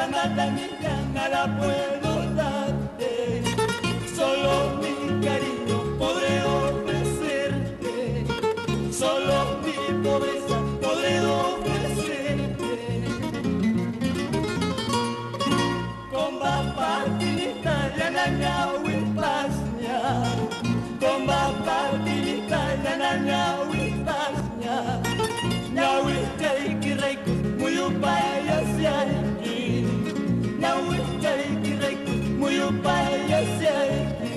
ya nada niña, nada puedo darte, solo mi cariño podré ofrecerte, solo mi pobreza podré ofrecerte. Komba partilita ya nanya wipasnya, komba partilita ya nanya wipasnya, nyawi cai kiraiku muyupaya siaiki, nyawi cai kiraiku muyupaya siaiki.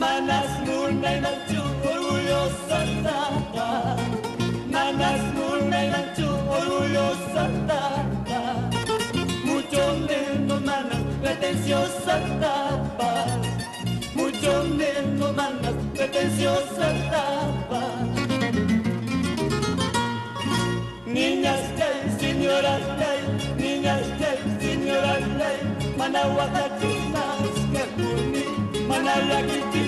Manas munay ng orgulyosa tata, manas munay ng orgulyosa tata, mucho menos manas pretenciosa tapa, mucho menos manas pretenciosa tapa. Niñas kay, señoras kay, niñas kay, señoras kay, manawagachinas kay kuni, manalagiti